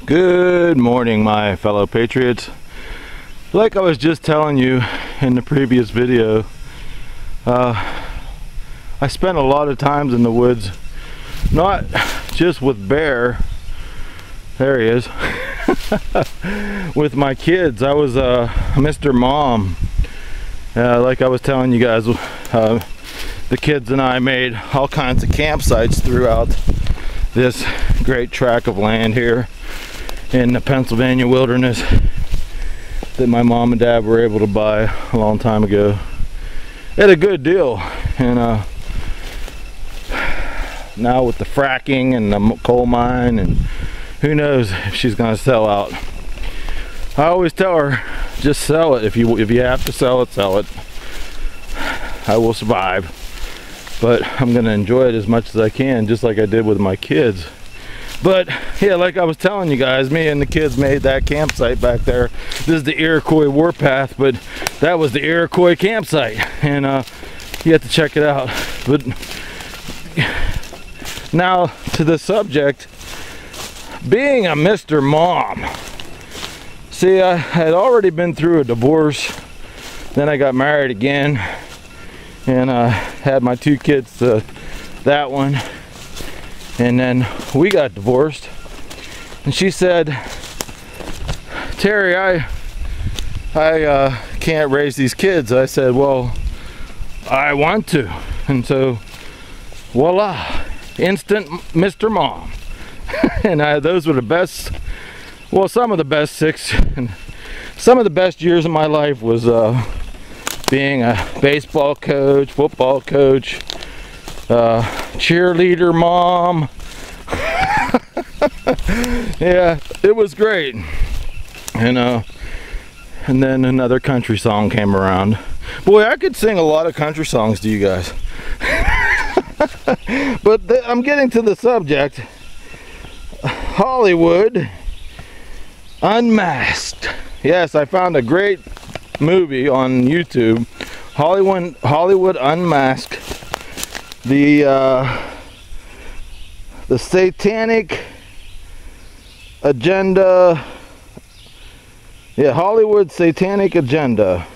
Good morning, my fellow patriots. Like I was just telling you in the previous video, I spent a lot of times in the woods, not just with Bear, there he is, with my kids. I was Mr. Mom. Like I was telling you guys, the kids and I made all kinds of campsites throughout this great tract of land here in the Pennsylvania wilderness that my mom and dad were able to buy a long time ago at a good deal. And now with the fracking and the coal mine, and who knows if she's gonna sell out. I always tell her, just sell it. If you have to sell it, sell it. I will survive, but I'm gonna enjoy it as much as I can, just like I did with my kids. But yeah, like I was telling you guys, me and the kids made that campsite back there. This is the Iroquois Warpath, but that was the Iroquois campsite, and you have to check it out. But now to the subject, being a Mr. Mom. See, I had already been through a divorce, then I got married again, and had my two kids to that one. And then we got divorced, and she said, Terry, I can't raise these kids. I said, well, I want to. And so voila, instant Mr. Mom. And those were the best, well, some of the best some of the best years of my life was being a baseball coach, football coach, cheerleader mom. Yeah, it was great. And then another country song came around. Boy, I could sing a lot of country songs to you guys. But I'm getting to the subject. Hollywood Unmasked. Yes, I found a great movie on YouTube, Hollywood Unmasked. The Satanic agenda. Yeah, Hollywood Satanic agenda.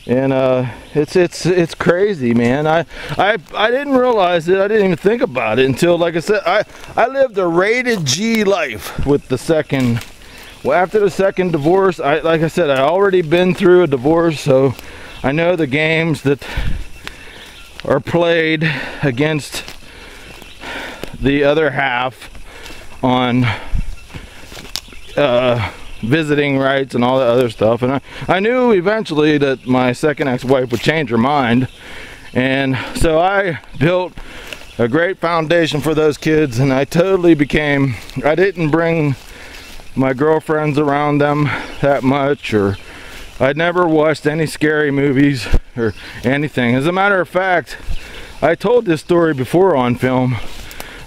And it's crazy, man. I didn't realize it. I didn't even think about it until, like I said, I lived a rated G life with the second. Well, after the second divorce, like I said, I already been through a divorce, so I know the games that are played against the other half on visiting rights and all that other stuff. And I knew eventually that my second ex-wife would change her mind, and so I built a great foundation for those kids, and I totally became, I didn't bring my girlfriends around them that much, or I'd never watched any scary movies or anything. As a matter of fact, I told this story before on film.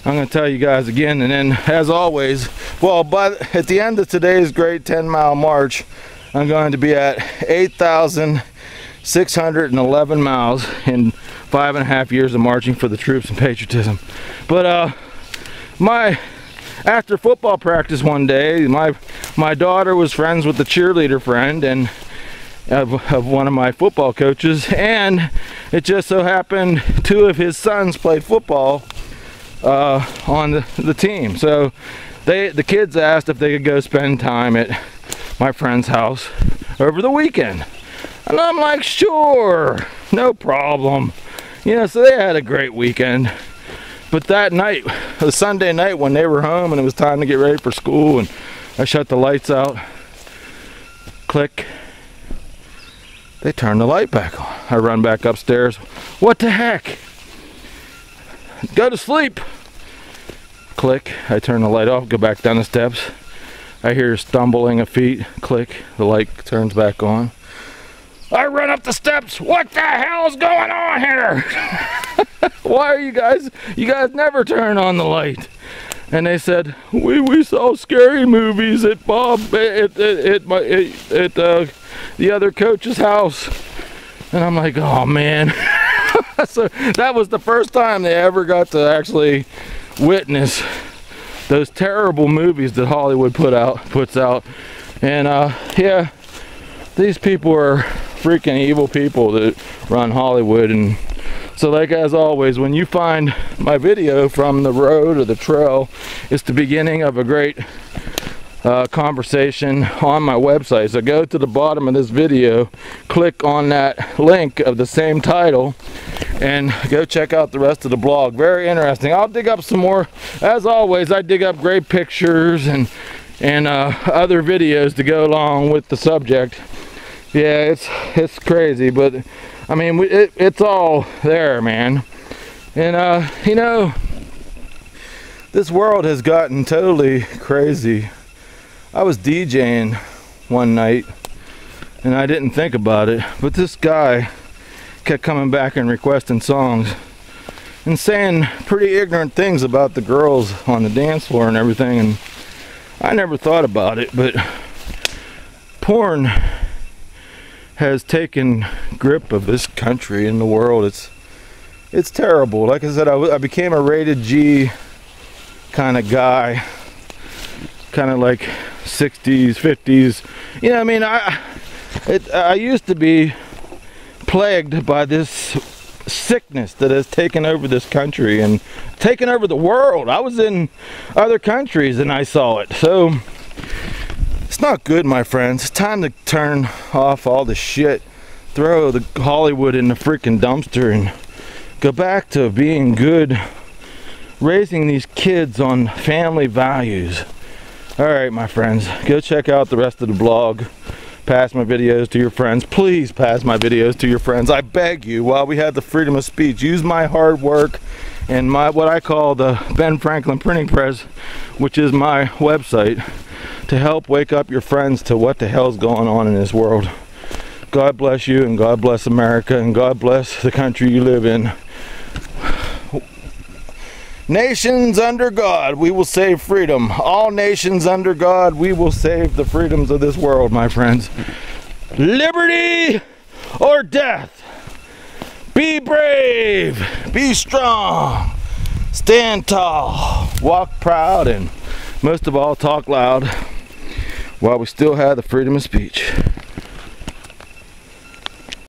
I'm going to tell you guys again, and then as always, well, but at the end of today's great 10-mile march, I'm going to be at 8,611 miles in 5.5 years of marching for the troops and patriotism. But after football practice one day, my daughter was friends with the cheerleader friend and of one of my football coaches, and it just so happened two of his sons played football on the team. So the kids asked if they could go spend time at my friend's house over the weekend, and I'm like, sure, no problem. You know, so they had a great weekend. But that night, the Sunday night when they were home and it was time to get ready for school, and I shut the lights out, click, they turned the light back on. I run back upstairs. What the heck? Go to sleep. Click. I turn the light off, go back down the steps. I hear stumbling of feet. Click. The light turns back on. I run up the steps. What the hell's going on here? Why are you guys never turn on the light? And they said, we saw scary movies at the other coach's house. And I'm like, oh man. So that was the first time they ever got to actually witness those terrible movies that Hollywood puts out. And yeah, these people are freaking evil people that run Hollywood. And so, like, as always, when you find my video from the road or the trail, it's the beginning of a great conversation on my website. So go to the bottom of this video, click on that link of the same title, and go check out the rest of the blog. Very interesting. I'll dig up some more. As always, I dig up great pictures and other videos to go along with the subject. Yeah, it's crazy, but I mean, it's all there, man. And you know, this world has gotten totally crazy. I was DJing one night and I didn't think about it, but this guy kept coming back and requesting songs and saying pretty ignorant things about the girls on the dance floor and everything, and I never thought about it, but porn has taken grip of this country and the world. It's terrible. Like I said, I became a rated G kind of guy, kind of like 60s, 50s. You know, I mean, I used to be plagued by this sickness that has taken over this country and taken over the world. I was in other countries and I saw it. So it's not good, my friends. It's time to turn off all the shit, throw the Hollywood in the freaking dumpster, and go back to being good, raising these kids on family values. Alright, my friends, go check out the rest of the blog. Pass my videos to your friends. Please pass my videos to your friends. I beg you, while we have the freedom of speech, use my hard work and my what I call the Ben Franklin Printing Press, which is my website, to help wake up your friends to what the hell's going on in this world. God bless you, and God bless America, and God bless the country you live in. Nations under God, we will save freedom. All nations under God, we will save the freedoms of this world, my friends. Liberty or death. Be brave. Be strong. Stand tall. Walk proud, and most of all, talk loud while we still have the freedom of speech.